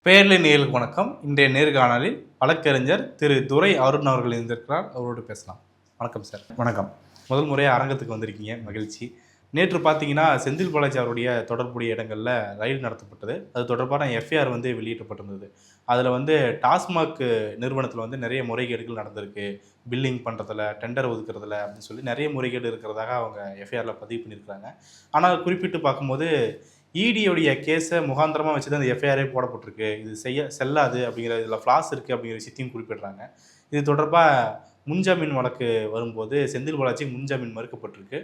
பேர்லை நேயர்களுக்கு வணக்கம். இன்றைய நேர்காணலில் வழக்கறிஞர் திரு துரை அருண் அவர்கள் இருந்திருக்கிறார். அவரோடு பேசலாம். வணக்கம் சார். வணக்கம். முதல் முறையாக அரங்கத்துக்கு வந்திருக்கீங்க, மகிழ்ச்சி. நேற்று பார்த்தீங்கன்னா செந்தில் பாலாஜி அவருடைய தொடர்புடைய இடங்களில் ரயில் நடத்தப்பட்டது. அது தொடர்பான எஃப்ஐஆர் வெளியிடப்பட்டிருந்தது. அதில் டாஸ்மாக் நிறுவனத்தில் நிறைய முறைகேடுகள் நடந்திருக்கு. பில்லிங் பண்ணுறதுல, டெண்டர் ஒதுக்குறதுல அப்படின்னு சொல்லி நிறைய முறைகேடு இருக்கிறதாக அவங்க எஃப்ஐஆரில் பதிவு பண்ணியிருக்கிறாங்க. ஆனால் குறிப்பிட்டு பார்க்கும்போது இடியோடைய கேஸை முகாந்திரமாக வச்சு தான் இந்த எஃப்ஐஆரே போடப்பட்டிருக்கு. இது செல்லாது அப்படிங்கிற இதில் ஃப்ளாஸ் இருக்குது அப்படிங்கிற விஷயத்தையும் குறிப்பிடுறாங்க. இது தொடர்பாக முன்ஜாமீன் வழக்கு வரும்போது செந்தில் பாலாஜி முன்ஜாமீன் மறுக்கப்பட்டிருக்கு.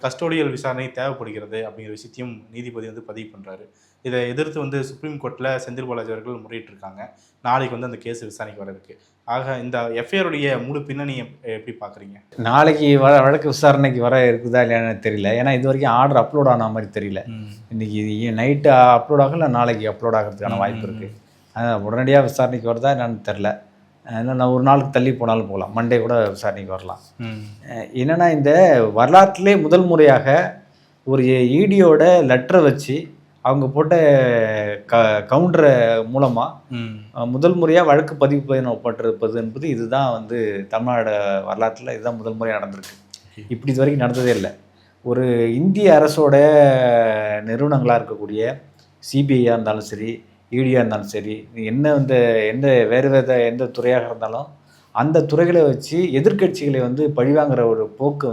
கஸ்டோடியல் விசாரணை தேவைப்படுகிறது அப்படிங்கிற விஷயத்தையும் நீதிபதி பதிவு பண்ணுறாரு. இதை எதிர்த்து சுப்ரீம் கோர்ட்டில் செந்தில் பாலாஜி அவர்கள் முறையிட்டிருக்காங்க. நாளைக்கு அந்த கேஸ் விசாரணைக்கு வர இருக்கு. ஆக இந்த எஃப்ஐஆருடைய முழு பின்னணி எப்படி பார்க்குறீங்க? நாளைக்கு வழக்கு விசாரணைக்கு வர இருக்குதா இல்லையான்னு தெரியல. ஏன்னா இது வரைக்கும் ஆர்டர் அப்லோட் ஆன மாதிரி தெரியல. இன்னைக்கு நைட்டு அப்லோட் ஆகும், இல்லை நாளைக்கு அப்லோட் ஆகிறதுக்கான வாய்ப்பு இருக்குது. உடனடியாக விசாரணைக்கு வருதா என்னன்னு தெரில. நான் ஒரு நாளுக்கு தள்ளி போனாலும் போகலாம், மண்டே கூட விசாரணைக்கு வரலாம். என்னென்னா இந்த வரலாற்றிலே முதல் முறையாக ஒரு இடியோட லெட்டரை வச்சு அவங்க போட்ட கவுண்டரை மூலமாக முதல் முறையாக வழக்கு பதிவு பண்ணப்பட்டிருப்பது என்பது இதுதான் தமிழ்நாடு வரலாற்றில் இதுதான் முதல் முறையாக நடந்திருக்கு. இப்படி இது வரைக்கும் நடந்ததே இல்லை. ஒரு இந்திய அரசோட நிறுவனங்களாக இருக்கக்கூடிய சிபிஐயாக இருந்தாலும் சரி, இடியாக இருந்தாலும் சரி, எந்த வேறு எந்த துறையாக இருந்தாலும் அந்த துறைகளை வச்சு எதிர்கட்சிகளை பழிவாங்கிற ஒரு போக்கு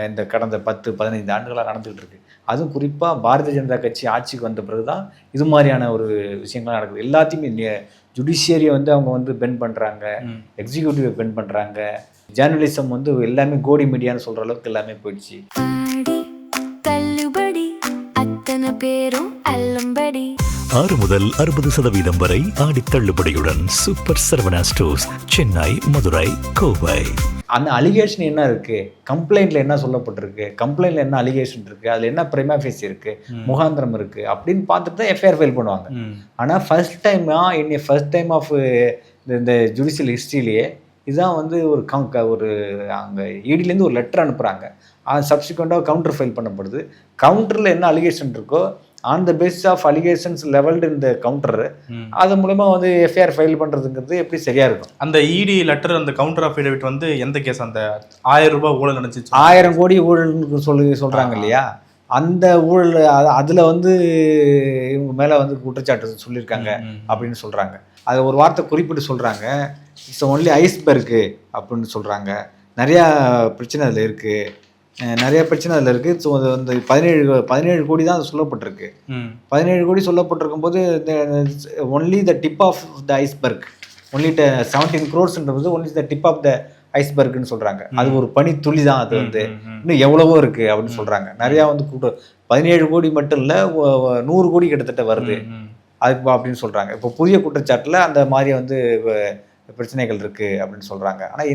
இந்த கடந்த 10-15 ஆண்டுகளாக நடந்துகிட்டு இருக்கு. அதுவும் குறிப்பாக பாரதிய ஜனதா கட்சி ஆட்சிக்கு வந்த பிறகு தான் இது மாதிரியான ஒரு விஷயங்கள்லாம் நடக்குது. எல்லாத்தையுமே ஜுடிஷியரியை அவங்க பெண்ட் பண்ணுறாங்க, எக்ஸிக்யூட்டிவை பெண்ட் பண்ணுறாங்க, ஜேர்னலிசம் எல்லாமே கோடி மீடியான்னு சொல்கிற அளவுக்கு எல்லாமே போயிடுச்சு. 6 முதல் 60% வரை ஆடி தள்ளுபடியுடன் சூப்பர் சரவணா ஸ்டோர்ஸ், சென்னை, மதுரை, கோவை. அந்த அலிகேஷன் என்ன இருக்குது, கம்ப்ளைண்ட்டில் என்ன சொல்லப்பட்டிருக்கு, கம்ப்ளைண்ட்டில் என்ன அலிகேஷன் இருக்குது, அதில் என்ன பிரைமா ஃபேஸ் இருக்குது, முகாந்திரம் இருக்குது அப்படின்னு பார்த்துட்டு தான் எஃப்ஐஆர் ஃபைல் பண்ணுவாங்க. ஆனால் ஃபர்ஸ்ட் டைம் ஆஃப் இந்த ஜுடிஷியல் ஹிஸ்ட்ரியிலேயே இதுதான் ஒரு அங்கே இடிலேருந்து ஒரு லெட்டர் அனுப்புகிறாங்க. அது சப்சிக்வெண்ட்டாக கவுண்டர் ஃபைல் பண்ணப்படுது. கவுண்டரில் என்ன அலிகேஷன் இருக்கோ on the basis of allegations levelled இந்த கவுண்டர், அது மூலமா எஃப்ஐஆர் ஃபைல் பண்ணுறதுங்கிறது எப்படி சரியா இருக்கும்? அந்த இடி லெட்டர், அந்த கவுண்டர் அஃபிடவிட் எந்த கேஸ்? அந்த 1000 ரூபாய் ஊழல் நடந்துச்சு, 1000 கோடி ஊழல்னு சொல்கிறாங்க இல்லையா? அந்த ஊழல் அதில் இவங்க மேலே குற்றச்சாட்டு சொல்லியிருக்காங்க அப்படின்னு சொல்கிறாங்க. அது ஒரு வார்த்தை குறிப்பிட்டு சொல்கிறாங்க, இட்ஸ் ஒன்லி ஐஸ்பர்கு அப்படின்னு சொல்கிறாங்க. நிறையா பிரச்சனை அதில் இருக்குது, நிறைய பிரச்சனை அதில் இருக்குது. ஸோ அது 17 கோடி தான் அது சொல்லப்பட்டிருக்கு. 17 கோடி சொல்லப்பட்டிருக்கும் போது only the tip of the iceberg, only 17 crores only the tip of the ஐஸ்பர்க்னு சொல்கிறாங்க. அது ஒரு பனி துளி தான். அது இன்னும் எவ்வளவோ இருக்குது அப்படின்னு சொல்கிறாங்க. நிறையா 17 கோடி மட்டும் இல்லை, 100 கோடி கிட்டத்தட்ட வருது அதுக்கு அப்படின்னு சொல்கிறாங்க. இப்போ புதிய குற்றச்சாட்டில் அந்த மாதிரி பிரச்சனைகள் இருக்குது அப்படின்னு சொல்கிறாங்க. ஆனால்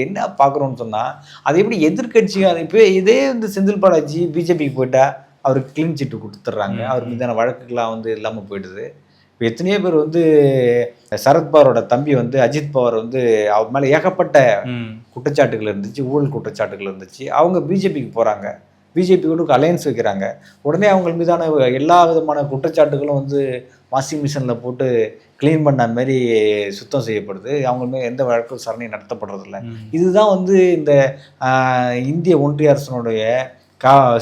என்ன பார்க்குறோன்னு சொன்னால், அது எப்படி எதிர்கட்சியாக இப்போ இதே செந்தில் பாலாஜி பிஜேபிக்கு போயிட்டா அவருக்கு க்ளீன் சீட்டு கொடுத்துட்றாங்க, அவர் மீதான வழக்குகள்லாம் இல்லாமல் போயிடுது. இப்போ எத்தனையோ பேர் சரத்பவாரோட தம்பி அஜித் பவார் அவர் மேலே ஏகப்பட்ட குற்றச்சாட்டுகள் இருந்துச்சு, ஊழல் குற்றச்சாட்டுகள் இருந்துச்சு. அவங்க பிஜேபிக்கு போகிறாங்க, பிஜேபி கூட அலையன்ஸ் வைக்கிறாங்க. உடனே அவங்க மீதான எல்லா விதமான குற்றச்சாட்டுகளும் வாஷிங் மிஷினில் போட்டு க்ளீன் பண்ண மாதிரி சுத்தம் செய்யப்படுது. அவங்க மேலே எந்த வழக்கு விசாரணையும் நடத்தப்படுறதில்ல. இதுதான் இந்த இந்திய ஒன்றிய அரசனுடைய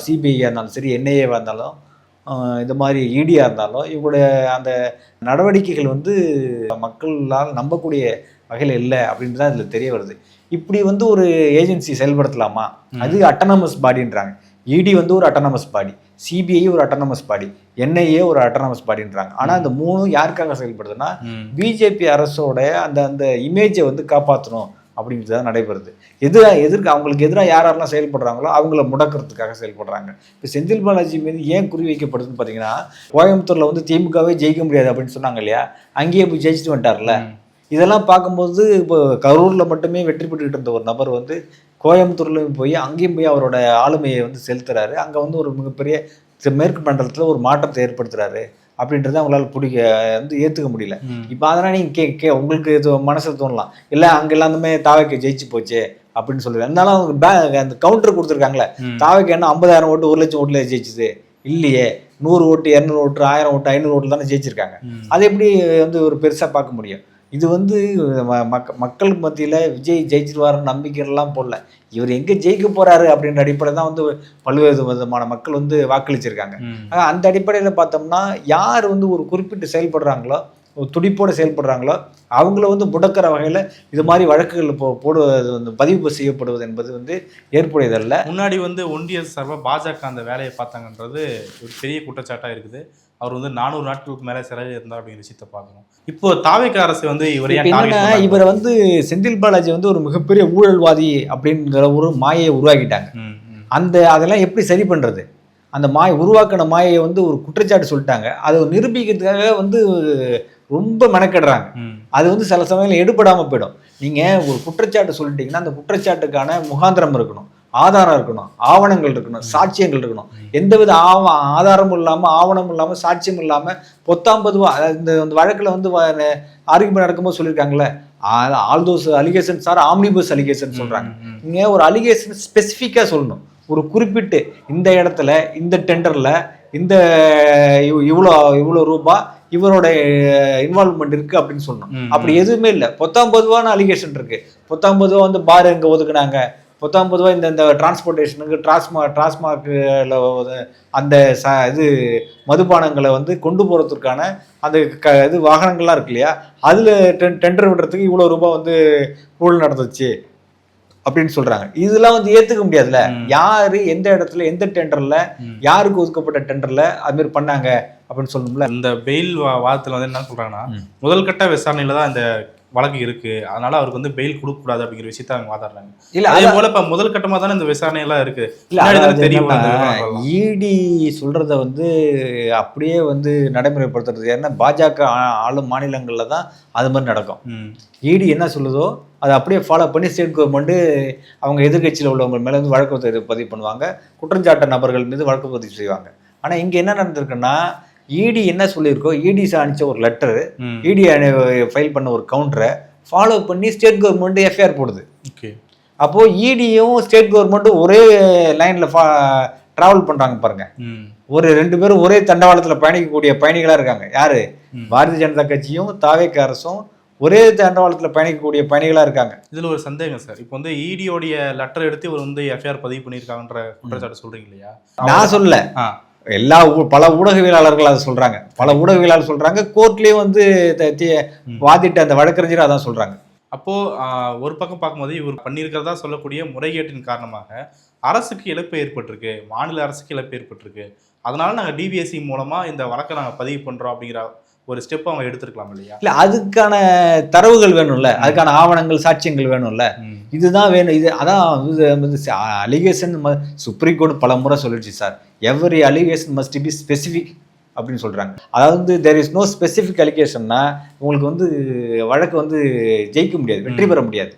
சிபிஐயாக இருந்தாலும் சரி, என்ஐஏவாக இருந்தாலும், இந்த மாதிரி இடியாக இருந்தாலும் இவங்களுடைய அந்த நடவடிக்கைகள் மக்களால் நம்பக்கூடிய வகையில் இல்லை அப்படின்ட்டு தான் இதில் தெரிய வருது. இப்படி ஒரு ஏஜென்சி செயல்படுத்தலாமா? அது அட்டானமஸ் பாடின்றாங்க. இடி ஒரு அட்டானமஸ் பாடி, சிபிஐ ஒரு அட்டானமஸ் பாடி, என்ஐஏ ஒரு அட்டானமஸ் பாடின்றாங்க. ஆனால் இந்த மூணும் யாருக்காக செயல்படுதுன்னா பிஜேபி அரசோட அந்த இமேஜை காப்பாற்றணும் அப்படின்றது தான் நடைபெறுது. அவங்களுக்கு எதிராக யாரெல்லாம் செயல்படுறாங்களோ அவங்கள முடக்கிறதுக்காக செயல்படுறாங்க. இப்போ செந்தில் பாலாஜி மீது ஏன் குறி வைக்கப்படுதுன்னு பார்த்தீங்கன்னா, கோயம்புத்தூரில் திமுகவே ஜெயிக்க முடியாது அப்படின்னு சொன்னாங்க இல்லையா? அங்கேயே போய் ஜெயிச்சுட்டு வந்துட்டார்ல. இதெல்லாம் பார்க்கும்போது இப்போ கரூரில் மட்டுமே வெற்றி பெற்றுக்கிட்டு இருந்த ஒரு நபர் கோயம்புத்தூர்லையும் போய் அங்கேயும் போய் அவரோட ஆளுமையை செலுத்துறாரு. அங்கே ஒரு மிகப்பெரிய மேற்கு மண்டலத்தில் ஒரு மாற்றத்தை ஏற்படுத்துறாரு அப்படின்றத அவங்களால ஏற்றுக்க முடியல. இப்போ அதனால் நீங்கள் உங்களுக்கு இது மனசில் தோணலாம், இல்லை அங்கே எல்லாருமே தாவைக்கு ஜெயிச்சு போச்சு அப்படின்னு சொல்லுவேன். இருந்தாலும் அவங்க அந்த கவுண்டர் கொடுத்துருக்காங்களே, தாவைக்கு என்ன 50,000 ஓட்டு 1,00,000 ஓட்டுல ஜெயிச்சுது இல்லையே, 100 ஓட்டு 200 ஓட்டு 1000 ஓட்டு 500 ஓட்டு தானே ஜெயிச்சிருக்காங்க. அதை எப்படி வந்து ஒரு பெருசாக பார்க்க முடியும்? இது வந்து மக்கள் மத்தியில் விஜய் ஜெயிச்சிருவாருன்னு நம்பிக்கைலாம் போடல. இவர் எங்கே ஜெயிக்க போகிறாரு அப்படின்ற அடிப்படை தான் வந்து பல்வேறு விதமான மக்கள் வந்து வாக்களிச்சிருக்காங்க. அந்த அடிப்படையில் பார்த்தோம்னா யார் வந்து ஒரு குறிப்பிட்டு செயல்படுறாங்களோ, துடிப்போடு செயல்படுறாங்களோ அவங்கள வந்து முடக்கிற வகையில் இது மாதிரி வழக்குகள் போடுவது வந்து பதிவு செய்யப்படுவது என்பது வந்து ஏற்புடையதல்ல. முன்னாடி வந்து ஒன்றிய சார்பாக பாஜக அந்த வேலையை பார்த்தாங்கன்றது ஒரு பெரிய குற்றச்சாட்டாக இருக்குது. அவர் வந்து 400 நாட்களுக்கு மேலே சிறையில் இருந்தார் அப்படிங்கிற விஷயத்தை பார்க்கணும். இப்போ தாவேக அரசு வந்து இவரை வந்து செந்தில் பாலாஜி வந்து ஒரு மிகப்பெரிய ஊழல்வாதி அப்படிங்கிற ஒரு மாயை உருவாக்கிட்டாங்க. அதெல்லாம் எப்படி சரி பண்ணுறது? அந்த உருவாக்கின மாயை வந்து ஒரு குற்றச்சாட்டு சொல்லிட்டாங்க. அதை நிரூபிக்கிறதுக்காக வந்து ரொம்ப மெனக்கெடுறாங்க. அது வந்து சில சமயங்கள் எடுபடாமல் போயிடும். நீங்கள் ஒரு குற்றச்சாட்டு சொல்லிட்டீங்கன்னா அந்த குற்றச்சாட்டுக்கான முகாந்திரம் இருக்கணும், ஆதாரம் இருக்கணும், ஆவணங்கள் இருக்கணும், சாட்சியங்கள் இருக்கணும். எந்தவித ஆதாரமும் இல்லாமல், ஆவணமும் இல்லாமல், சாட்சியம் இல்லாமல் பொத்தாம்பதுவா இந்த வழக்கில் வந்து ஆர்கியூமெண்ட் நடக்கும்போது சொல்லியிருக்காங்களே, all those allegations are omnibus allegation சொல்கிறாங்க. நீங்கள் ஒரு அலிகேஷன் ஸ்பெசிஃபிக்காக சொல்லணும். ஒரு குறிப்பிட்டு இந்த இடத்துல இந்த டெண்டரில் இந்த இவ்வளோ ரூபா இவரோட இன்வால்வ்மெண்ட் இருக்குது அப்படின்னு சொல்லணும். அப்படி எதுவுமே இல்லை. பொத்தாம்பதுவான அலிகேஷன் இருக்குது. பொத்தாம்பதுவா வந்து பார் எங்கே ஒதுக்குனாங்க, பொத்தாம்பதுவா இந்த டிரான்ஸ்போர்ட்டேஷனுக்கு டாஸ்மாகில் அந்த இது மதுபானங்களை வந்து கொண்டு போகிறதுக்கான அந்த இது வாகனங்கள்லாம் இருக்கு இல்லையா, அதில் டெண்டர் விடுறதுக்கு இவ்வளோ ரூபாய் வந்து ஊழல் நடந்துச்சு அப்படின்னு சொல்றாங்க. இதெல்லாம் வந்து ஏத்துக்க முடியாதுல்ல. யாரு எந்த இடத்துல எந்த டெண்டர்ல யாருக்கு ஒதுக்கப்பட்ட டெண்டர்ல அது மாதிரி பண்ணாங்க அப்படின்னு சொல்லணும்ல. இந்த பெயில் வாதத்துல வந்து என்ன சொல்றாங்கன்னா, முதல் கட்ட விசாரணையில தான் இந்த வழக்கு இருக்கு, அதனால அவருக்கு வந்து பெயில் கொடுக்க கூடாது அப்படிங்கிற விஷயத்த அவங்க வாதாடுறாங்க. இல்ல அதே போல இப்ப முதல் கட்டமா தானே இந்த விசாரணை எல்லாம் இருக்கு. தெரியும் இடி சொல்றத வந்து அப்படியே வந்து நடைமுறைப்படுத்துறது ஏன்னா பாஜக ஆளும் மாநிலங்கள்ல தான் அது மாதிரி நடக்கும். இடி என்ன சொல்லுதோ அதை அப்படியே ஃபாலோ பண்ணி ஸ்டேட் கவர்மெண்ட்டு அவங்க எதிர்கட்சியில் உள்ளவங்க மேலே வந்து வழக்கு பதிவு பண்ணுவாங்க, குற்றஞ்சாட்ட நபர்கள் மீது வழக்கு பதிவு செய்வாங்க. ஆனால் இங்கே என்ன நடந்திருக்குன்னா, இடி என்ன சொல்லியிருக்கோ, இடி அனுப்பிச்ச ஒரு லெட்டரு, இடி ஃபைல் பண்ண ஒரு கவுண்டரை ஃபாலோ பண்ணி ஸ்டேட் கவர்மெண்ட்டு எஃப்ஐஆர் போடுது. அப்போது இடியும் ஸ்டேட் கவர்மெண்ட்டும் ஒரே லைனில் ட்ராவல் பண்ணுறாங்க பாருங்க. ஒரு 2 பேரும் ஒரே தண்டவாளத்தில் பயணிக்கக்கூடிய பயணிகளாக இருக்காங்க. யார்? பாரதிய ஜனதா கட்சியும் தாவேக அரசும் ஒரே தண்டவாளத்தில் பயணிக்கக்கூடிய பயணிகளாக இருக்காங்க. இதில் ஒரு சந்தேகம் சார், இப்போ வந்து இடியோடைய லெட்டர் எடுத்து இவர் வந்து எஃப்ஐஆர் பதிவு பண்ணியிருக்காங்கன்ற குற்றச்சாட்டு சொல்றீங்க இல்லையா? நான் சொல்ல, பல ஊடகவியலாளர்கள் அதை சொல்றாங்க. பல ஊடகவியலாளர் சொல்றாங்க, கோர்ட்லேயும் வந்து வாதிட்ட அந்த வழக்கறிஞர் அதான் சொல்றாங்க. அப்போ ஒரு பக்கம் பார்க்கும்போது இவர் பண்ணியிருக்கிறதா சொல்லக்கூடிய முறைகேட்டின் காரணமாக அரசுக்கு இழப்பு ஏற்பட்டிருக்கு, மாநில அரசுக்கு இழப்பு ஏற்பட்டிருக்கு, அதனால நாங்கள் டிபிஎஸ்சி மூலமா இந்த வழக்கை நாங்கள் பதிவு பண்றோம் அப்படிங்கிற ஒரு ஸ்டெப் அவங்க எடுத்துருக்கலாம் இல்லையா? இல்லை, அதுக்கான தரவுகள் வேணும்ல, அதுக்கான ஆவணங்கள் சாட்சியங்கள் வேணும்ல, இதுதான் வேணும். இது அதான் அலிகேஷன் சுப்ரீம் கோர்ட் பல முறை சொல்லிடுச்சு sir, every allegation must be specific அப்படின்னு சொல்கிறாங்க. அதாவது தேர் இஸ் நோ ஸ்பெசிஃபிக் அலிகேஷன்னா உங்களுக்கு வந்து வழக்கு வந்து ஜெயிக்க முடியாது, வெற்றி பெற முடியாது.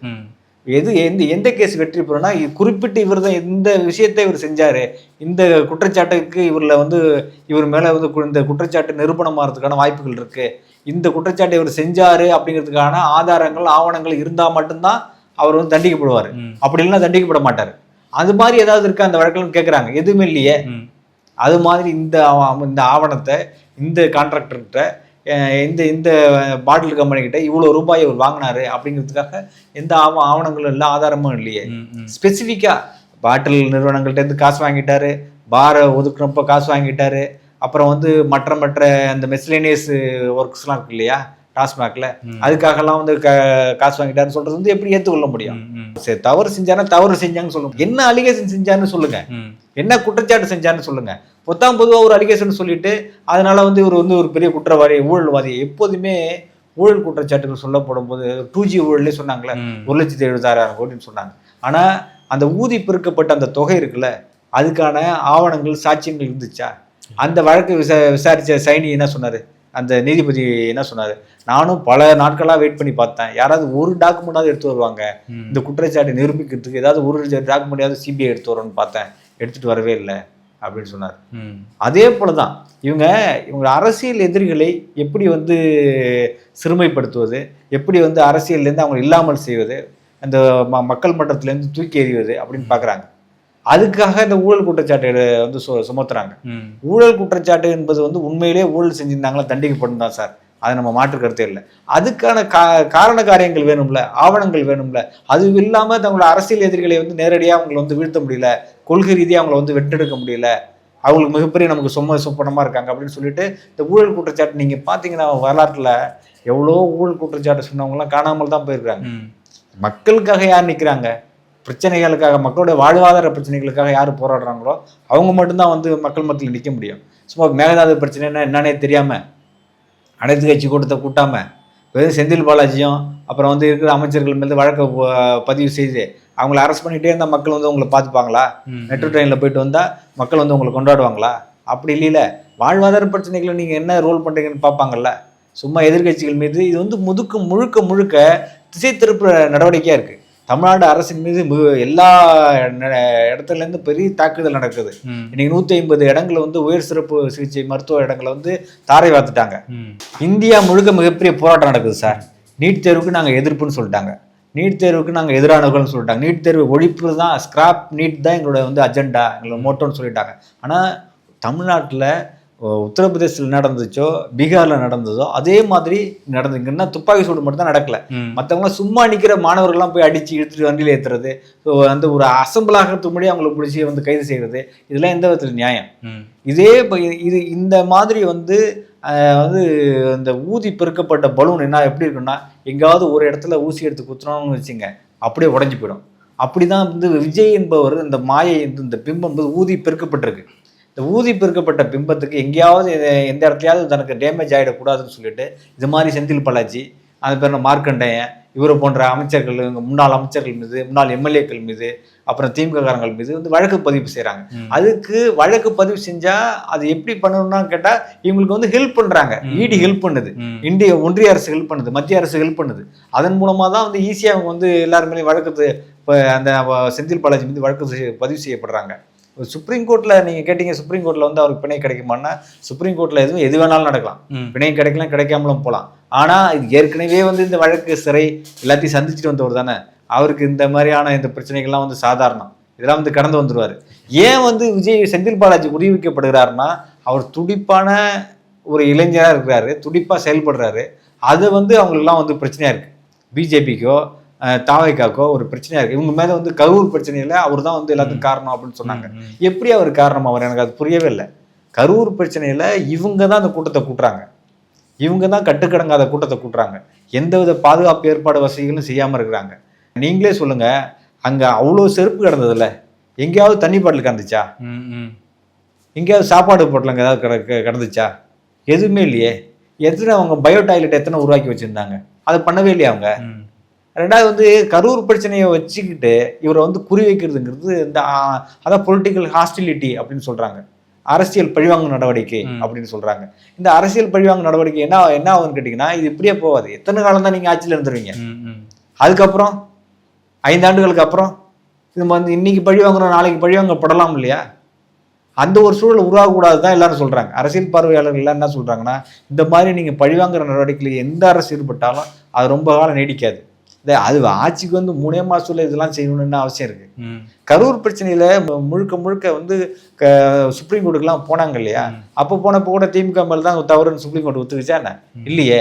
எந்த கேஸ் வெற்றி பெறனா, குறிப்பிட்டு இவர் தான் இந்த விஷயத்தை இவர் செஞ்சாரு, இந்த குற்றச்சாட்டுக்கு இவரில் வந்து இவர் மேலே வந்து இந்த குற்றச்சாட்டு நிரூபணமாகிறதுக்கான வாய்ப்புகள் இருக்கு, இந்த குற்றச்சாட்டை இவர் செஞ்சாரு அப்படிங்கிறதுக்கான ஆதாரங்கள் ஆவணங்கள் இருந்தால் மட்டும்தான் அவர் வந்து தண்டிக்கப்படுவார். அப்படி இல்லைன்னா தண்டிக்கப்பட மாட்டார். அது மாதிரி ஏதாவது இருக்கா அந்த வழக்கில்னு கேட்குறாங்க. எதுவுமே இல்லையே. அது மாதிரி இந்த ஆவணத்தை இந்த கான்ட்ராக்டர்கிட்ட இந்த பாட்டில் கம்பெனிக்கிட்ட இவ்வளோ ரூபாய் அவர் வாங்கினாரு அப்படிங்கிறதுக்காக எந்த ஆவணங்களும் இல்லை, ஆதாரமும் இல்லையே. ஸ்பெசிஃபிக்காக பாட்டில் நிறுவனங்கள்ட்ட காசு வாங்கிட்டாரு, பாரை ஒதுக்குறப்ப காசு வாங்கிட்டாரு, அப்புறம் வந்து மற்ற அந்த மெஸ்லேனியஸ் ஒர்க்ஸ்லாம் இருக்கு இல்லையா டாஸ்மாக்ல, அதுக்காகலாம் வந்து காசு வாங்கிட்டாருன்னு சொல்றது வந்து எப்படி ஏற்றுக்கொள்ள முடியும்? சரி, தவறு செஞ்சானா தவறு செஞ்சாங்கன்னு சொல்லுங்க, என்ன அலிகேஷன் செஞ்சான்னு சொல்லுங்க, என்ன குற்றச்சாட்டு செஞ்சான்னு சொல்லுங்க. பொதுவாக ஒரு அலிகேஷன் சொல்லிட்டு அதனால வந்து இவர் வந்து ஒரு பெரிய குற்றவாளி ஊழல்வாதி. எப்போதுமே ஊழல் குற்றச்சாட்டுகள் சொல்லப்படும் போது 2G ஊழலே சொன்னாங்களே, 1,76,000 கோடின்னு சொன்னாங்க. ஆனால் அந்த ஊதி பெருக்கப்பட்ட அந்த தொகை இருக்குல்ல, அதுக்கான ஆவணங்கள் சாட்சியங்கள் இருந்துச்சா? அந்த வழக்கு விசாரித்த சைனி என்ன சொன்னார், அந்த நீதிபதி என்ன சொன்னார், நானும் பல நாட்களாக வெயிட் பண்ணி பார்த்தேன், யாராவது ஒரு டாக்குமெண்டாவது எடுத்து வருவாங்க இந்த குற்றச்சாட்டை நிரூபிக்கிறதுக்கு, ஏதாவது ஒரு டாக்குமெண்ட்டாவது சிபிஐ எடுத்து வரணும்னு பார்த்தேன், எடுத்துகிட்டு வரவே இல்லை அப்படின்னு சொன்னார். அதே போல தான் இவங்க அரசியல் எதிரிகளை எப்படி வந்து சிறுமைப்படுத்துவது, எப்படி வந்து அரசியல்லேருந்து அவங்க இல்லாமல் செய்வது, அந்த மக்கள் மன்றத்திலேருந்து தூக்கி எறிவது அப்படின்னு பார்க்குறாங்க. அதுக்காக இந்த ஊழல் குற்றச்சாட்டு வந்து சுமத்துறாங்க. ஊழல் குற்றச்சாட்டு என்பது வந்து உண்மையிலேயே ஊழல் செஞ்சிருந்தாங்களா தண்டிக்கப்படும் தான் சார், அது நம்ம மாற்று கருத்தே இல்லை. அதுக்கான காரண காரியங்கள் வேணும்ல, ஆவணங்கள் வேணும்ல. அது இல்லாம தங்களோட அரசியல் எதிரிகளை வந்து நேரடியாக அவங்களை வந்து வீழ்த்த முடியல, கொள்கை ரீதியாக அவங்களை வந்து வெற்றெடுக்க முடியல, அவங்களுக்கு மிகப்பெரிய நமக்கு சொப்பனமா இருக்காங்க அப்படின்னு சொல்லிட்டு இந்த ஊழல் குற்றச்சாட்டு நீங்க பாத்தீங்கன்னா வரலாற்றுல எவ்வளோ ஊழல் குற்றச்சாட்டு சொன்னவங்கலாம் காணாமல் தான் போயிருக்காங்க. மக்களுக்காக யார் நிற்கிறாங்க, பிரச்சனைகளுக்காக, மக்களுடைய வாழ்வாதார பிரச்சனைகளுக்காக யார் போராடுறாங்களோ அவங்க மட்டும்தான் வந்து மக்கள் மத்தியில் நிற்க முடியும். சும்மா மேகதாது பிரச்சனை என்னன்னே தெரியாம அனைத்து கட்சி கூட்டத்தை கூட்டாம வெறும் செந்தில் பாலாஜியும் அப்புறம் வந்து இருக்கிற அமைச்சர்கள் மீது வழக்கை பதிவு செய்து அவங்கள அரெஸ்ட் பண்ணிகிட்டே இருந்தால் மக்கள் வந்து உங்களை பார்த்துப்பாங்களா? மெட்ரோ ட்ரெயினில் போயிட்டு வந்தால் மக்கள் வந்து உங்களை கொண்டாடுவாங்களா? அப்படி இல்லையில வாழ்வாதார பிரச்சனைகளை நீங்கள் என்ன ரோல் பண்ணுறீங்கன்னு பார்ப்பாங்கல்ல. சும்மா எதிர்கட்சிகள் மீது இது வந்து முழுக்க முழுக்க திசை திருப்புற நடவடிக்கையாக இருக்குது. தமிழ்நாடு அரசின் மீது எல்லா இடத்துலேருந்து பெரிய தாக்குதல் நடக்குது. இன்னைக்கு 150 இடங்களை வந்து உயர் சிறப்பு சிகிச்சை மருத்துவ இடங்களை வந்து தாரை வாத்துட்டாங்க. இந்தியா முழுக்க மிகப்பெரிய போராட்டம் நடக்குது சார். நீட் தேர்வுக்கு நாங்கள் எதிர்ப்புன்னு சொல்லிட்டாங்க, நீட் தேர்வுக்கு நாங்கள் எதிரானவர்கள்னு சொல்லிட்டாங்க, நீட் தேர்வு ஒழிப்பு தான், ஸ்கிராப் நீட் தான் எங்களோட வந்து அஜெண்டா, எங்களோட மோட்டோன்னு சொல்லிட்டாங்க. ஆனால் தமிழ்நாட்டில் உத்தரப்பிரதேசத்தில் நடந்துச்சோ பீகாரில் நடந்ததோ அதே மாதிரி நடந்துங்கன்னா துப்பாக்கி சூடு மட்டும் தான் நடக்கல. மற்றவங்களாம் சும்மா நிற்கிற மாணவர்கள்லாம் போய் அடித்து இழுத்துட்டு வண்டியில் ஏற்றுறது, அந்த ஒரு அசம்பிள் ஆகிறதுக்கு முன்னாடி அவங்களை பிடிச்சி வந்து கைது செய்கிறது, இதெல்லாம் எந்த விதத்தில் நியாயம்? இது இந்த மாதிரி வந்து இந்த ஊதி பெருக்கப்பட்ட பலூன் என்ன எப்படி இருக்குன்னா, எங்காவது ஒரு இடத்துல ஊசி எடுத்து குத்துனோம்னு வச்சுங்க அப்படியே உடஞ்சி போயிடும். அப்படிதான் வந்து விஜய் என்பவர் இந்த மாயை இந்த பிம்பம் வந்து ஊதி பெருக்கப்பட்டிருக்கு. இந்த ஊதி பெருக்கப்பட்ட பிம்பத்துக்கு எங்கேயாவது எந்த இடத்துலையாவது தனக்கு டேமேஜ் ஆகிடக்கூடாதுன்னு சொல்லிட்டு இது மாதிரி செந்தில் பாலாஜி, அது பேர் மார்க்கண்டையன், இவரை போன்ற அமைச்சர்கள், முன்னாள் அமைச்சர்கள் மீது, முன்னாள் எம்எல்ஏக்கள் மீது, அப்புறம் திமுககாரங்கள் மீது வந்து வழக்கு பதிவு செய்கிறாங்க. அதுக்கு வழக்கு பதிவு செஞ்சால் அது எப்படி பண்ணணும்னா கேட்டால் இவங்களுக்கு வந்து ஹெல்ப் பண்ணுறாங்க. இடி ஹெல்ப் பண்ணுது, ஒன்றிய அரசு ஹெல்ப் பண்ணுது, மத்திய அரசு ஹெல்ப் பண்ணுது. அதன் மூலமாக தான் வந்து ஈஸியாக அவங்க வந்து எல்லாருமே வழக்கு இப்போ அந்த செந்தில் பாலாஜி மீது வழக்கு பதிவு செய்யப்படுறாங்க. சுப்ரீம் கோர்ட்டில் நீங்கள் கேட்டீங்க, சுப்ரீம் கோர்ட்டில் வந்து அவருக்கு பிணை கிடைக்குமான்னா சுப்ரீம் கோர்ட்டில் எது வேணாலும் நடக்கலாம், பிணை கிடைக்கலாம், கிடைக்காமலும் போகலாம். ஆனால் இது ஏற்கனவே வந்து இந்த வழக்கு சிறை எல்லாத்தையும் சந்திச்சுட்டு வந்தவர் தானே, அவருக்கு இந்த மாதிரியான இந்த பிரச்சனைகள்லாம் வந்து சாதாரணம், இதெல்லாம் வந்து கடந்து வந்துடுவார். ஏன் வந்து செந்தில் பாலாஜி உருவிக்கப்படுகிறாருன்னா, அவர் துடிப்பான ஒரு இளைஞராக இருக்கிறாரு, துடிப்பாக செயல்படுறாரு. அது வந்து அவங்களுக்குலாம் வந்து பிரச்சனையாக இருக்குது. பிஜேபிக்கோ தாவைக்காக்கோ ஒரு பிரச்சனையா இருக்கு. இவங்க மேல வந்து கரூர் பிரச்சனையில அவர் தான் வந்து எல்லாத்துக்கும் காரணம் அப்படின்னு சொன்னாங்க. எப்படி அவர் காரணம்? அவர் எனக்கு அது புரியவே இல்லை. கரூர் பிரச்சனையில இவங்க தான் அந்த கூட்டத்தை கூட்டுறாங்க, இவங்க தான் கட்டுக்கடங்காத கூட்டத்தை கூட்டுறாங்க, எந்தவித பாதுகாப்பு ஏற்பாடு வசதிகளும் செய்யாம இருக்கிறாங்க. நீங்களே சொல்லுங்க, அங்க அவ்வளோ செருப்பு கிடந்ததுல எங்கேயாவது தண்ணி பாட்டில் கிடந்துச்சா? எங்கேயாவது சாப்பாடு பொட்டலங்க ஏதாவது கிடந்துச்சா? எதுவுமே இல்லையே. எத்தனை அவங்க பயோ டாய்லெட் எத்தனை உருவாக்கி வச்சிருந்தாங்க, அதை பண்ணவே இல்லையா அவங்க? ரெண்டாவது வந்து கரூர் பிரச்சனையை வச்சுக்கிட்டு இவரை வந்து குறி வைக்கிறதுங்கிறது இந்த அதான் பொலிட்டிக்கல் ஹாஸ்டிலிட்டி அப்படின்னு சொல்றாங்க, அரசியல் பழிவாங்கு நடவடிக்கை அப்படின்னு சொல்றாங்க. இந்த அரசியல் பழிவாங்கு நடவடிக்கை என்ன ஆகுதுன்னு கேட்டீங்கன்னா, இது இப்படியே போகாது. எத்தனை காலம் தான் நீங்க ஆட்சியில் இருந்துருவீங்க? அதுக்கப்புறம் 5 ஆண்டுகளுக்கு அப்புறம் இது வந்து இன்னைக்கு பழிவாங்குறோம் நாளைக்கு பழிவாங்கப்படலாம் இல்லையா? அந்த ஒரு சூழல் உருவாகக்கூடாது தான் எல்லாரும் சொல்றாங்க. அரசியல் பார்வையாளர்கள் எல்லாம் என்ன சொல்றாங்கன்னா, இந்த மாதிரி நீங்க பழிவாங்குற நடவடிக்கையில் எந்த அரசு ஈடுபட்டாலும் அது ரொம்ப காலம் நீடிக்காது. அது ஆட்சிக்கு வந்து 3 மாசத்துல இதெல்லாம் செய்யணும்னு அவசியம் இருக்கு. கரூர் பிரச்சனையில முழுக்க வந்து சுப்ரீம் கோர்ட்டுக்குலாம் போனாங்க இல்லையா? அப்போ போனப்போ கூட திமுக மேல தான் தவறுன்னு சுப்ரீம் கோர்ட் ஒத்துக்கிச்சா என்ன? இல்லையே.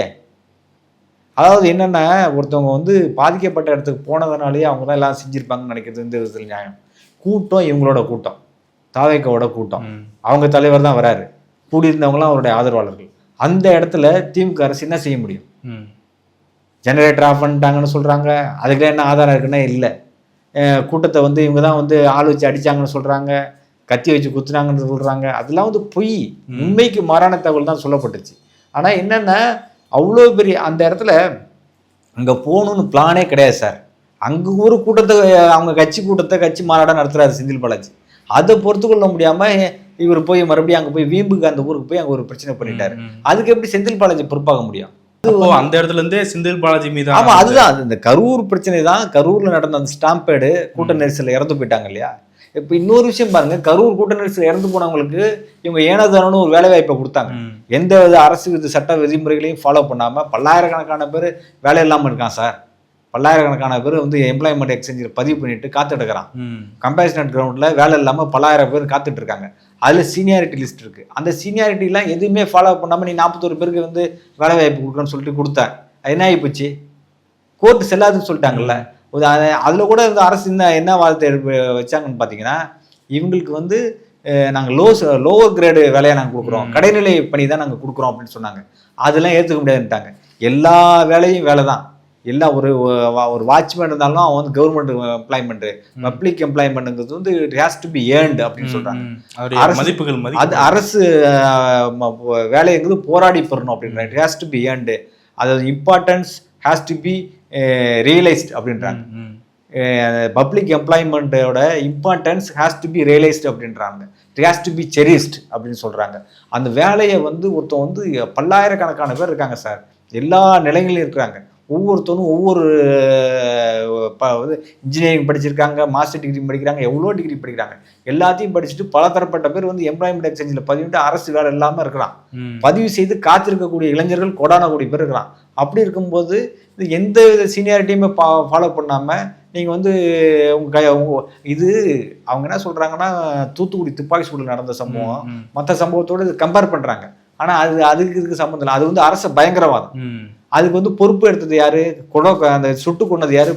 அதாவது என்னன்னா, ஒருத்தவங்க வந்து பாதிக்கப்பட்ட இடத்துக்கு போனதுனாலேயே அவங்க தான் எல்லாம் செஞ்சிருப்பாங்கன்னு நினைக்கிறது இந்த விதத்தில் நியாயம். கூட்டம் இவங்களோட கூட்டம், தாவேக்காவோட கூட்டம், அவங்க தலைவர் தான் வராரு, கூடியிருந்தவங்களாம் அவருடைய ஆதரவாளர்கள். அந்த இடத்துல திமுக அரசு என்ன செய்ய முடியும்? ஜெனரேட்டர் ஆஃப் பண்ணிட்டாங்கன்னு சொல்கிறாங்க, அதுக்கெல்லாம் என்ன ஆதாரம் இருக்குன்னா இல்லை. கூட்டத்தை வந்து இவங்க தான் வந்து ஆள் வச்சு அடித்தாங்கன்னு சொல்கிறாங்க, கத்தி வச்சு குத்துனாங்கன்னு சொல்கிறாங்க. அதெல்லாம் வந்து பொய், உண்மைக்கு மாறான தகவல் தான் சொல்லப்பட்டுச்சு. ஆனால் என்னென்னா, அவ்வளோ பெரிய அந்த இடத்துல அங்கே போகணுன்னு பிளானே கிடையாது சார். அங்கே ஒரு கூட்டத்தை, அவங்க கட்சி மாநாடாக நடத்துகிறாரு செந்தில் பாலாஜி. அதை பொறுத்து கொள்ள முடியாமல் இவர் போய் மறுபடியும் அங்கே போய் வீம்புக்கு அந்த ஊருக்கு போய் அங்கே ஒரு பிரச்சனை பண்ணிட்டாரு. அதுக்கு எப்படி செந்தில் பாலாஜி பொறுப்பாக முடியும்? அந்த இடத்துல இருந்தே செந்தில் பாலாஜி மீது ஆமா, அதுதான் இந்த கரூர் பிரச்சனை தான். கரூர்ல நடந்த அந்த ஸ்டாம்பேடு கூட்ட நெரிசல் இறந்து போயிட்டாங்க இல்லையா? இப்ப இன்னொரு விஷயம் பாருங்க, கரூர் கூட்ட நெரிசல் இறந்து போனவங்களுக்கு இவங்க ஏனதானு ஒரு வேலை வாய்ப்பை கொடுத்தாங்க. எந்த அரசு சட்ட விதிமுறைகளையும் ஃபாலோ பண்ணாம பல்லாயிரக்கணக்கான பேர் வேலை இல்லாம இருக்கான் சார். பல்லாயிரக்கணக்கான பேர் வந்து எம்ப்ளாய்மெண்ட் எக்ஸ்சேஞ்சில் பதிவு பண்ணிட்டு காத்துட்டுக்கிறான். கம்பேஷனட் கிரவுண்டில் வேலை இல்லாமல் பல்லாயிரம் பேர் காத்துட்டு இருக்காங்க. அதில் சீனியாரிட்டி லிஸ்ட் இருக்குது. அந்த சீனியாரிட்டிலாம் எதுவுமே ஃபாலோ பண்ணாமல் நீ 41 பேருக்கு வந்து வேலை வாய்ப்பு கொடுக்குறேன்னு சொல்லிட்டு கொடுத்தேன். அது என்ன ஆகிப்போச்சு? கோர்ட்டு செல்லாதுன்னு சொல்லிட்டாங்கல்ல. அதில் கூட இந்த அரசு என்ன வாதத்தை வச்சாங்கன்னு பார்த்தீங்கன்னா, இவங்களுக்கு வந்து நாங்கள் லோவர் கிரேடு வேலையை நாங்கள் கொடுக்குறோம், கடைநிலை பணி தான் நாங்கள் கொடுக்குறோம் அப்படின்னு சொன்னாங்க. அதெல்லாம் ஏற்றுக்க முடியாதுன்ட்டாங்க. எல்லா வேலையும் வேலை தான். எல்லாம் ஒரு வாட்ச்மேன் இருந்தாலும் அவன் வந்து கவர்மெண்ட் எம்ப்ளாய்மெண்ட், பப்ளிக் எம்ப்ளாய்மெண்ட்ங்கிறது வந்து it has to be earned அப்படின்னு சொல்கிறாங்க. மதிப்புகள் அது அரசு வேலைங்கிறது போராடி பெறணும் அப்படின்றாங்க. It has to be earned. அதாவது importance has to be realised அப்படின்றாங்க. பப்ளிக் எம்ப்ளாய்மெண்ட்டோட importance has to be realised அப்படின்றாங்க. It has to be cherished அப்படின்னு சொல்கிறாங்க. அந்த வேலையை வந்து ஒருத்தன் வந்து பல்லாயிரக்கணக்கான பேர் இருக்காங்க சார், எல்லா நிலைகளிலும் இருக்கிறாங்க. ஒவ்வொருத்தரும் ஒவ்வொரு இன்ஜினியரிங் படிச்சிருக்காங்க, மாஸ்டர் டிகிரி படிக்கிறாங்க, எவ்வளோ டிகிரி படிக்கிறாங்க. எல்லாத்தையும் படிச்சுட்டு பல தரப்பட்ட பேர் வந்து எம்ப்ளாய்மெண்ட் எக்ஸ்சேஞ்சில் பதிவிட்டு அரசு வேலை இல்லாமல் இருக்கிறான். பதிவு செய்து காத்திருக்கக்கூடிய இளைஞர்கள் கோடான கோடி பேர் இருக்கிறான். அப்படி இருக்கும்போது இது எந்த வித சீனியாரிட்டியுமே ஃபாலோ பண்ணாமல் நீங்கள் வந்து இது அவங்க என்ன சொல்கிறாங்கன்னா, தூத்துக்குடி துப்பாக்கி சூடு நடந்த சம்பவம் மற்ற சம்பவத்தோடு இது கம்பேர் பண்ணுறாங்க. ஆனால் அதுக்கு இதுக்கு சம்மந்தம் இல்லை. அது வந்து அரசு பயங்கரவாதம். அதுக்கு வந்து பொறுப்பு எடுத்தது யாரு? அந்த சுட்டு கொண்டது யாரு?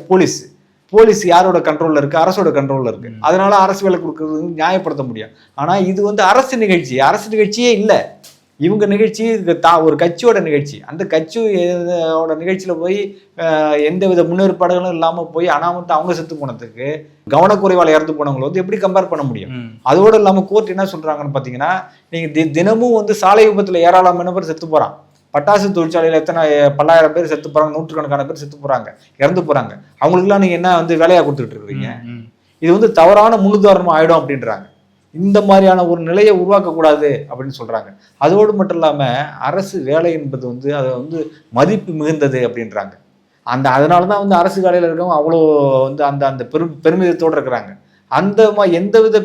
போலீஸ் யாரோட கண்ட்ரோலில் இருக்குது? அரசோட கண்ட்ரோலில் இருக்குது. அதனால அரசு வேலை கொடுக்கறது நியாயப்படுத்த முடியும். ஆனால் இது வந்து அரசு நிகழ்ச்சியே இல்லை. இவங்க நிகழ்ச்சி ஒரு கட்சியோட நிகழ்ச்சி. அந்த கட்சியோட நிகழ்ச்சியில் போய் எந்த வித முன்னேற்பாடுகளும் இல்லாமல் போய் அனாமத்து அவங்க செத்து போனதுக்கு கவனக்குறைவால் இறந்து போனவங்களை வந்து எப்படி கம்பேர் பண்ண முடியும்? அதோடு இல்லாமல் கோர்ட் என்ன சொல்கிறாங்கன்னு பார்த்தீங்கன்னா, நீங்கள் தினமும் வந்து சாலை விபத்தில் ஏராளமான பேர் செத்து போகிறான். பட்டாசு தொழிற்சாலையில் எத்தனை பல்லாயிரம் பேர் செத்து போகிறாங்க, நூற்றுக்கணக்கான பேர் செத்து போகிறாங்க, இறந்து போகிறாங்க. அவங்களுக்குலாம் நீங்கள் என்ன வந்து வேலையாக கொடுத்துட்டு இருக்கீங்க? இது வந்து தவறான முன்னுதாரணம் ஆகிடும் அப்படின்றாங்க. இந்த மாதிரியான ஒரு நிலையை உருவாக்கக்கூடாது அப்படின்னு சொல்கிறாங்க. அதோடு மட்டும் இல்லாமல் அரசு வேலை என்பது வந்து அதை வந்து மதிப்பு மிகுந்தது அப்படின்றாங்க. அதனால தான் வந்து அரசு வேலையில் இருக்கவங்க அவ்வளோ வந்து அந்த பெருமிதத்தோடு இருக்கிறாங்க. எந்த வித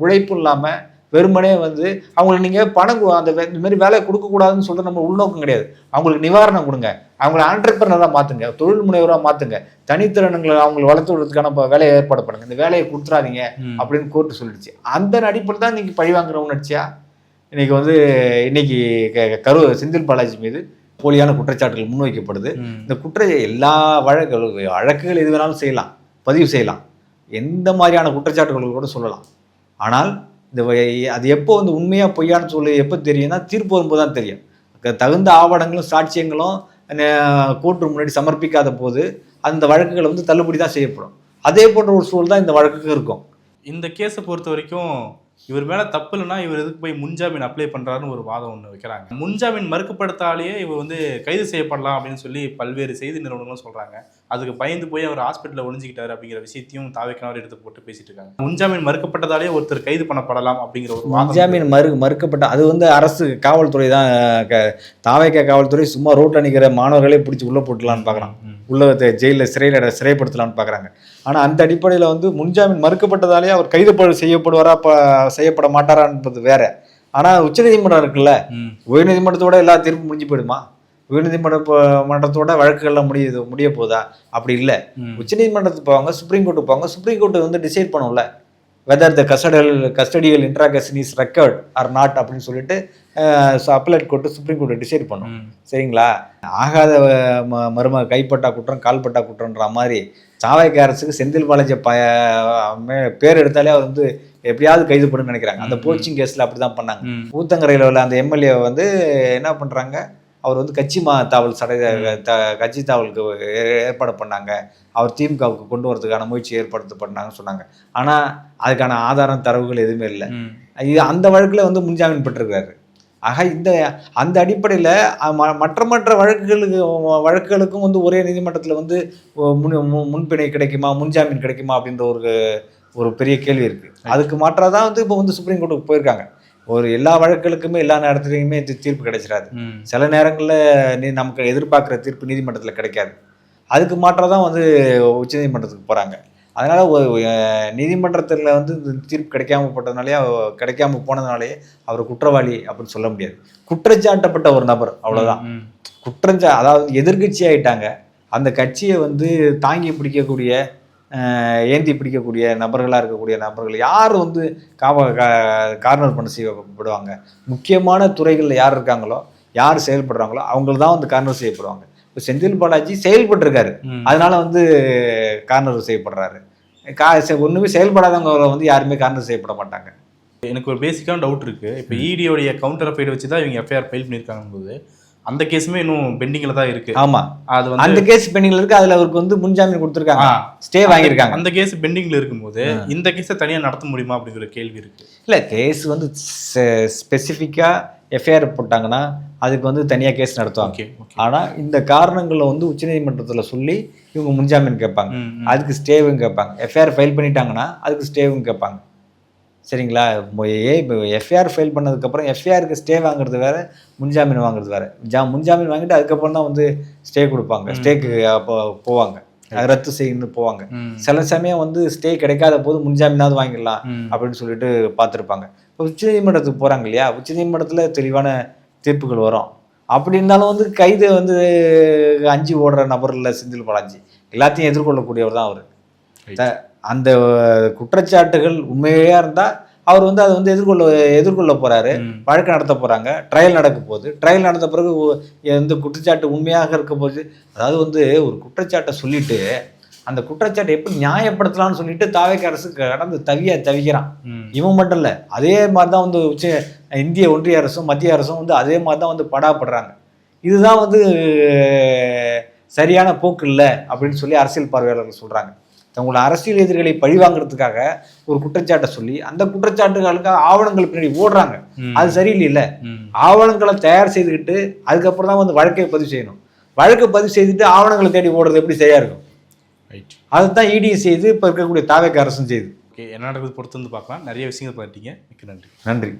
உழைப்பும் இல்லாமல் வெறுமனே வந்து அவங்களுக்கு நீங்கள் பணம் இந்த மாதிரி வேலை கொடுக்கக்கூடாதுன்னு சொல்லிட்டு நம்ம உள்நோக்கம் கிடையாது. அவங்களுக்கு நிவாரணம் கொடுங்க, அவங்கள ஆண்டர்பிரனராக மாற்றுங்க, தொழில் முனைவராக மாற்றுங்க, தனித்திறனங்களை அவங்களை வளர்த்து விடுறதுக்கான வேலையை ஏற்பாடு பண்ணுங்க, இந்த வேலையை கொடுத்துறாதீங்க அப்படின்னு கோர்ட்டு சொல்லிடுச்சு. அந்த அடிப்படையில் தான் இன்னைக்கு பழி வாங்குறவங்க நடிச்சியா இன்னைக்கு செந்தில் பாலாஜி மீது போலியான குற்றச்சாட்டுகள் முன்வைக்கப்படுது. இந்த எல்லா வழக்குகள் எது வேணாலும் செய்யலாம், பதிவு செய்யலாம், எந்த மாதிரியான குற்றச்சாட்டுகள் கூட சொல்லலாம். ஆனால் அது எப்போ வந்து உண்மையாக பொய்யான்னு சொல்லி எப்போ தெரியும்னா தீர்ப்பு வரும்போது தான் தெரியும். தகுந்த ஆவணங்களும் சாட்சியங்களும் கோர்ட்டு முன்னாடி சமர்ப்பிக்காத போது அந்த வழக்குகள் வந்து தள்ளுபடி தான் செய்யப்படும். அதே போன்ற ஒரு சூழல் தான் இந்த வழக்குக்கு இருக்கும். இந்த கேஸை பொறுத்த வரைக்கும் இவர் மேலே தப்பு இல்லைன்னா இவர் எதுக்கு போய் முன்ஜாமீன் அப்ளை பண்ணுறாருன்னு ஒரு வாதம் ஒன்று வைக்கிறாங்க. முன்ஜாமீன் மறுக்கப்படுத்தாலேயே இவர் வந்து கைது செய்யப்படலாம் அப்படின்னு சொல்லி பல்வேறு செய்தி நிறுவனங்களும் சொல்கிறாங்க. அதுக்கு பயந்து போய் அவர் ஹாஸ்பிட்டலில் ஒளிஞ்சிக்கிட்டாரு அப்படிங்கிற விஷயத்தையும் தாவேக்கானவர் எடுத்து போட்டு பேசிட்டு இருக்காங்க. முன்ஜாமீன் மறுக்கப்பட்டதாலே ஒருத்தர் கைது பண்ணப்படலாம் அப்படிங்கிற ஒரு முன்ஜாமீன் மறுக்கப்பட்ட அது வந்து அரசு காவல்துறை தான். தாவேக்கா காவல்துறை சும்மா ரோட்டில் நிற்கிற மாணவர்களே பிடிச்சி உள்ளே போட்டுலான்னு பார்க்கலாம், உள்ள ஜெயிலில் சிறைப்படுத்தலான்னு பார்க்குறாங்க. ஆனால் அந்த அடிப்படையில் வந்து முன்ஜாமீன் மறுக்கப்பட்டதாலே அவர் கைது செய்யப்படுவாரா செய்யப்பட மாட்டாரா என்பது வேற. ஆனால் உச்சநீதிமன்றம் இருக்குல்ல, உயர்நீதிமன்றத்தோட எல்லா தீர்ப்பும் முடிஞ்சு போயிடுமா? உயர்நீதிமன்றத்தோட வழக்குகள்லாம் முடிய போதா? அப்படி இல்லை. உச்சநீதிமன்றத்துக்கு போவாங்க, சுப்ரீம் கோர்ட்டுக்கு போவாங்க. சுப்ரீம் கோர்ட்டு வந்து டிசைட் பண்ணும்ல whether the custodial interrogation is record or not அப்படின்னு சொல்லிட்டு appellate court supreme court decide பண்ணும். சரிங்களா? ஆகாத மருமக கைப்பட்டா குற்றம் கால்பட்டா குற்றம்ன்ற மாதிரி தாவேக்கா அரசுக்கு செந்தில் பாலாஜி பேர் எடுத்தாலே அவர் வந்து எப்படியாவது கைது பண்ணுன்னு நினைக்கிறாங்க. அந்த போச்சிங் கேஸில் அப்படி தான் பண்ணாங்க. ஊத்தங்கரையில் உள்ள அந்த எம்எல்ஏ வந்து என்ன பண்ணுறாங்க, அவர் வந்து கட்சி தாவலுக்கு ஏற்பாடு பண்ணாங்க, அவர் திமுகவுக்கு கொண்டு வரதுக்கான முயற்சி ஏற்படுத்தப்பட்டாங்கன்னு சொன்னாங்க. ஆனால் அதுக்கான ஆதாரம் தரவுகள் எதுவுமே இல்லை. இது அந்த வழக்கில் வந்து முன்ஜாமீன் பெற்றிருக்காரு. ஆக அந்த அடிப்படையில் மற்ற வழக்குகளுக்கும் வந்து ஒரே நீதிமன்றத்தில் வந்து முன்பிணை கிடைக்குமா, முன்ஜாமீன் கிடைக்குமா அப்படின்ற ஒரு பெரிய கேள்வி இருக்குது. அதுக்கு மாற்றாக தான் வந்து இப்போ வந்து சுப்ரீம் கோர்ட்டுக்கு போயிருக்காங்க. எல்லா வழக்குகளுக்குமே எல்லா நேரத்துலையுமே தீர்ப்பு கிடைச்சிடாது. சில நேரங்களில் நமக்கு எதிர்பார்க்குற தீர்ப்பு நீதிமன்றத்தில் கிடைக்காது. அதுக்கு மாற்றாக தான் வந்து உச்சநீதிமன்றத்துக்கு போகிறாங்க. அதனால் நீதிமன்றத்தில் வந்து தீர்ப்பு கிடைக்காம போனதுனாலே அவர் குற்றவாளி அப்படின்னு சொல்ல முடியாது. குற்றச்சாட்டப்பட்ட ஒரு நபர், அவ்வளோதான். அதாவது எதிர்கட்சி ஆகிட்டாங்க, அந்த கட்சியை வந்து தாங்கி பிடிக்கக்கூடிய ஏந்தி பிடிக்கக்கூடிய நபர்களாக இருக்கக்கூடிய நபர்கள் யார் வந்து கார்னர் பண்ண செய்யப்படுவாங்க? முக்கியமான துறைகளில் யார் இருக்காங்களோ, யார் செயல்படுறாங்களோ அவங்கள தான் வந்து கார்னர் செய்யப்படுவாங்க. இப்போ செந்தில் பாலாஜி செயல்பட்டுருக்காரு, அதனால வந்து கார்னர் செய்யப்படுறாரு. ஒன்றுமே செயல்படாதவங்களை வந்து யாருமே கார்னர் செய்யப்பட மாட்டாங்க. எனக்கு ஒரு பேசிக்கான டவுட் இருக்குது. இப்போ இடியோடைய கவுண்டர் அஃபைட் வச்சு தான் இவங்க எஃப்ஐஆர் ஃபைல் பண்ணியிருக்காங்க போது அந்த கேஸுமே இன்னும் பெண்டிங்கில் தான் இருக்குது. ஆமாம், அது வந்து அந்த கேஸ் பெண்டிங்கில் இருக்குது. அதில் அவருக்கு வந்து முன்ஜாமீன் கொடுத்துருக்காங்க, ஸ்டே வாங்கியிருக்காங்க. அந்த கேஸ் பெண்டிங்கில் இருக்கும்போது இந்த கேஸை தனியாக நடத்த முடியுமா அப்படிங்கிற கேள்வி இருக்குது. இல்லை, கேஸ் வந்து ஸ்பெசிஃபிக்காக எஃப்ஐஆர் போட்டாங்கன்னா அதுக்கு வந்து தனியாக கேஸ் நடத்துவாங்க. ஆனால் இந்த காரணங்களை வந்து உச்சநீதிமன்றத்தில் சொல்லி இவங்க முன்ஜாமீன் கேட்பாங்க, அதுக்கு ஸ்டேவும் கேட்பாங்க. எஃப்ஐஆர் ஃபைல் பண்ணிட்டாங்கன்னா அதுக்கு ஸ்டேவும் கேட்பாங்க. சரிங்களா? எஃப்ஐஆர் ஃபைல் பண்ணதுக்கப்புறம் எஃப்ஐஆருக்கு ஸ்டே வாங்குறது வேறு, முன்ஜாமீன் வாங்குறது வேறு. முன்ஜாமீன் வாங்கிட்டு அதுக்கப்புறம் தான் வந்து ஸ்டே கொடுப்பாங்க, ஸ்டேக்கு அப்போ போவாங்க, ரத்து செய்யணும்னு போவாங்க. சில சமயம் வந்து ஸ்டே கிடைக்காத போது முன்ஜாமீனாவது வாங்கிடலாம் அப்படின்னு சொல்லிட்டு பார்த்துருப்பாங்க. இப்போ உச்சநீதிமன்றத்துக்கு போகிறாங்க இல்லையா, உச்சநீதிமன்றத்தில் தெளிவான தீர்ப்புகள் வரும். அப்படி இருந்தாலும் வந்து கைது வந்து அஞ்சு ஓடுற நபர் இல்லை செந்தில் பாலாஜி, எல்லாத்தையும் எதிர்கொள்ளக்கூடியவர் தான் அவர். அந்த குற்றச்சாட்டுகள் உண்மையாக இருந்தால் அவர் வந்து அதை வந்து எதிர்கொள்ள போகிறாரு, வழக்கு நடத்த போகிறாங்க, ட்ரையல் நடக்க போகுது. ட்ரையல் நடந்த பிறகு எந்த குற்றச்சாட்டு உண்மையாக இருக்க போகுது, அதாவது வந்து ஒரு குற்றச்சாட்டை சொல்லிட்டு அந்த குற்றச்சாட்டை எப்படி நியாயப்படுத்தலாம்னு சொல்லிட்டு தாவேக அரசு கடந்து தவிக்கிறான். இவன் மட்டும் இல்லை, அதே மாதிரி தான் வந்து இந்திய ஒன்றிய அரசும் மத்திய அரசும் வந்து அதே மாதிரி தான் வந்து படாப்படுறாங்க. இதுதான் வந்து சரியான போக்கு இல்லை அப்படின்னு சொல்லி அரசியல் பார்வையாளர்கள் சொல்கிறாங்க. தங்களோட அரசியல் எதிரிகளை பழிவாங்கிறதுக்காக ஒரு குற்றச்சாட்டை சொல்லி அந்த குற்றச்சாட்டுகளுக்காக ஆவணங்கள் பின்னாடி ஓடுறாங்க. அது சரியில்லை. ஆவணங்களை தயார் செய்துக்கிட்டு அதுக்கப்புறம் தான் வந்து வழக்கை பதிவு செய்யணும். வழக்கை பதிவு செய்துட்டு ஆவணங்களை தேடி ஓடுறது எப்படி சரியா இருக்கும்? அதுதான் இடி செய்து இப்போ இருக்கக்கூடிய தாவேக அரசும் செய்யுது. ஓகே, என்ன நடக்குது பொறுத்து வந்து பார்க்கலாம். நிறைய விஷயங்கள் பண்ணிட்டீங்க, மிக்க நன்றி. நன்றி.